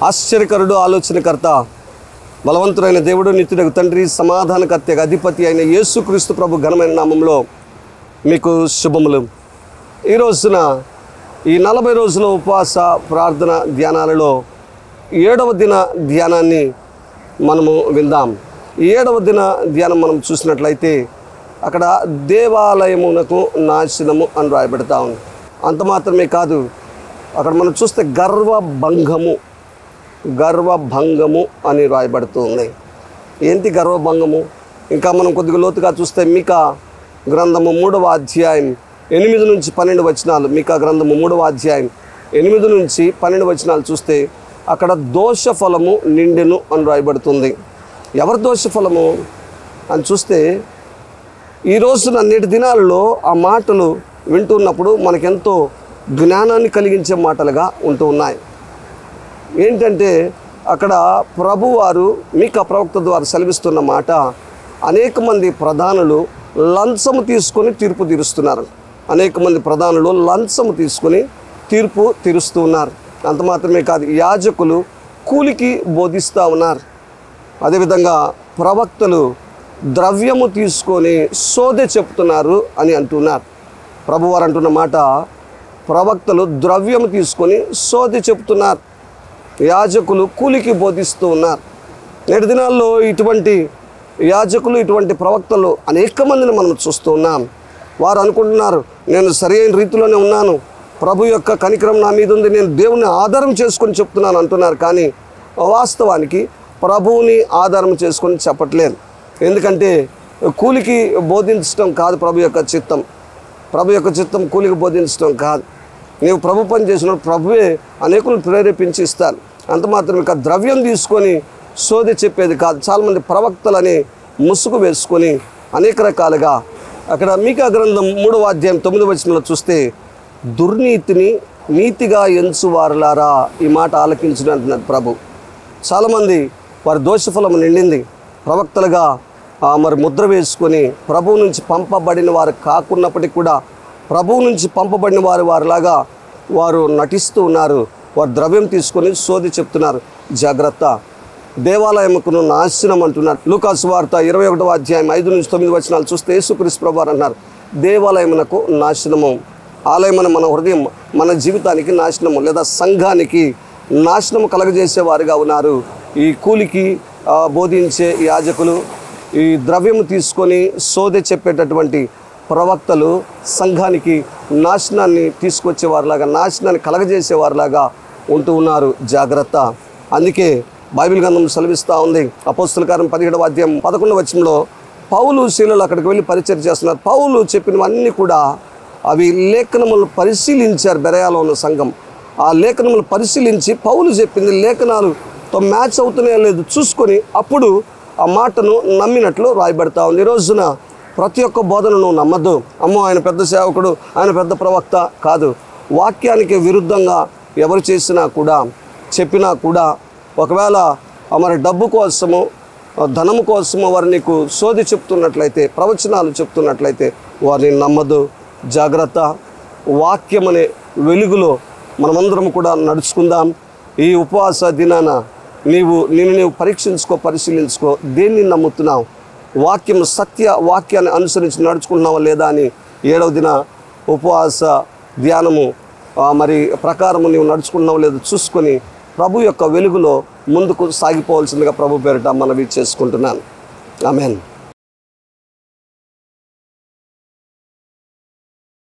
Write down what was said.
ఆశ్చర్యకరుడు, ఆలోచనకర్త, బలవంతుడైన దేవుడు, నిత్యుడగు తండ్రి, సమాధానకర్త, అధిపతి అయిన యేసుక్రీస్తు ప్రభు ఘనమైన నామంలో మీకు శుభములు. ఈ రోజున ఈ 40 రోజుల ఉపవాస ప్రార్థన ధ్యానాలలో 7వ దిన ధ్యానాన్ని మనము విందాం. ఈ 7వ దిన ధ్యానం మనం చూసినట్లయితే అక్కడ దేవాలయమునకు నాశనము అని రాయబడతా ఉంది. అంత మాత్రమే కాదు, అక్కడ మనం చూస్తే గర్వభంగము అని రాయబడుతుంది. ఏంటి గర్వభంగము? ఇంకా మనం కొద్దిగా లోతుగా చూస్తే మీకా గ్రంథము 3వ అధ్యాయం 8 నుంచి 12 వచనాలు, మీకా గ్రంథము 3వ అధ్యాయం 8 నుంచి 12 వచనాలు చూస్తే అక్కడ దోషఫలము నిండెను అని రాయబడుతుంది. ఎవరి దోషఫలము అని చూస్తే ఈ రోజున నేటి దినాలలో ఆ మాటలు వింటున్నప్పుడు మనకెంతో జ్ఞానాన్ని కలిగించే మాటలుగా ఉంటూ ఉన్నాయి. ఏంటంటే అక్కడ ప్రభువారు మీకా ప్రవక్త ద్వారా సెలవిస్తున్న మాట, అనేక మంది ప్రధానులు లంచము తీసుకొని తీర్పు తీరుస్తున్నారు. అనేక మంది ప్రధానులు లంచము తీసుకొని తీర్పు తీరుస్తూ ఉన్నారు. అంత మాత్రమే కాదు, యాజకులు కూలికి బోధిస్తూ ఉన్నారు. అదేవిధంగా ప్రవక్తలు ద్రవ్యము తీసుకొని సోదె చెప్తున్నారు అని అంటున్నారు. ప్రభువారు అంటున్న మాట, ప్రవక్తలు ద్రవ్యము తీసుకొని సోదె చెప్తున్నారు, యాజకులు కూలికి బోధిస్తూ ఉన్నారు. నేటి దినాల్లో ఇటువంటి యాజకులు, ఇటువంటి ప్రవక్తలు అనేక మందిని మనం చూస్తూ ఉన్నాం. వారు అనుకుంటున్నారు, నేను సరైన రీతిలోనే ఉన్నాను, ప్రభు యొక్క కనికరం నా మీద ఉంది, నేను దేవుని ఆధారం చేసుకొని చెప్తున్నాను అంటున్నారు. కానీ వాస్తవానికి ప్రభువుని ఆధారం చేసుకొని చెప్పట్లేదు. ఎందుకంటే కూలికి బోధించడం కాదు ప్రభు యొక్క చిత్తం. ప్రభు యొక్క చిత్తం కూలికి బోధించడం కాదు. నీవు ప్రభు పని చేసినప్పుడు ప్రభువే అనేకులను ప్రేరేపించి ఇస్తారు. అంత మాత్రమే కాదు, ద్రవ్యం తీసుకొని సోది చెప్పేది కాదు. చాలామంది ప్రవక్తలని ముసుగు వేసుకొని అనేక రకాలుగా అక్కడ మీకా గ్రంథం 3వ అధ్యాయం 9వ వచనంలో చూస్తే, దుర్నీతిని నీతిగా ఎంచువారులారా, ఈ మాట ఆలకించుని అంటున్నారు ప్రభు. చాలామంది వారి దోషఫలం నిండింది. ప్రవక్తలుగా మరి ముద్ర వేసుకొని ప్రభువు నుంచి పంపబడిన వారు కాకున్నప్పటికీ కూడా ప్రభువు నుంచి పంపబడిన వారిలాగా వారు నటిస్తూ ఉన్నారు. వారు ద్రవ్యం తీసుకొని సోది చెప్తున్నారు. జాగ్రత్త, దేవాలయముకును నాశనం అంటున్నారు. లూకా సువార్త 21వ అధ్యాయం 5 నుంచి 9 వచనాలు చూస్తే యేసుక్రీస్తు ప్రభువారు అన్నారు, దేవాలయమునకు నాశనము. ఆలయమైన మన హృదయం, మన జీవితానికి నాశనము లేదా సంఘానికి నాశనము కలగజేసేవారుగా ఉన్నారు ఈ కూలికి బోధించే యాజకులు, ఈ ద్రవ్యము తీసుకొని సోదె చెప్పేటటువంటి ప్రవక్తలు సంఘానికి నాశనాన్ని తీసుకొచ్చేవారిలాగా, నాశనాన్ని కలగజేసేవారిలాగా ఉంటూ ఉన్నారు. జాగ్రత్త. అందుకే బైబిల్ గ్రంథం సెలవిస్తూ ఉంది. అపోస్తల కార్యం 17వ అధ్యాయం 11వ వచనంలో పౌలు శీలలు అక్కడికి వెళ్ళి పరిచర్య చేస్తున్నారు. పౌలు చెప్పినవన్నీ కూడా అవి లేఖనములు పరిశీలించారు. బెరయాలో ఉన్న సంఘం ఆ లేఖనములు పరిశీలించి పౌలు చెప్పింది లేఖనాలతో మ్యాచ్ అవుతున్నాయో లేదు చూసుకొని అప్పుడు ఆ మాటను నమ్మినట్లు రాయబడతా ఉంది. ఈ రోజున ప్రతి ఒక్క బోధనను నమ్మద్దు. అమ్మో ఆయన పెద్ద సేవకుడు, ఆయన పెద్ద ప్రవక్త కాదు. వాక్యానికి విరుద్ధంగా ఎవరు చేసినా కూడా, చెప్పినా కూడా, ఒకవేళ మరి డబ్బు కోసము, ధనము కోసము వారు నీకు సోది చెప్తున్నట్లయితే, ప్రవచనాలు చెప్తున్నట్లయితే వారిని నమ్మద్దు. జాగ్రత్త. వాక్యం అనే వెలుగులో మనమందరం కూడా నడుచుకుందాం. ఈ ఉపవాస దినాన నీవు పరిశీలించుకో. దేన్ని నమ్ముతున్నావు? వాక్యం, సత్య వాక్యాన్ని అనుసరించి నడుచుకుంటున్నావా లేదా అని 7వ దిన ఉపవాస ధ్యానము మరి ప్రకారము నీవు నడుచుకుంటున్నావు లేదో చూసుకొని ప్రభు యొక్క వెలుగులో ముందుకు సాగిపోవాల్సిందిగా ప్రభు పేరిట మనవి చేసుకుంటున్నాను. ఆమేన్.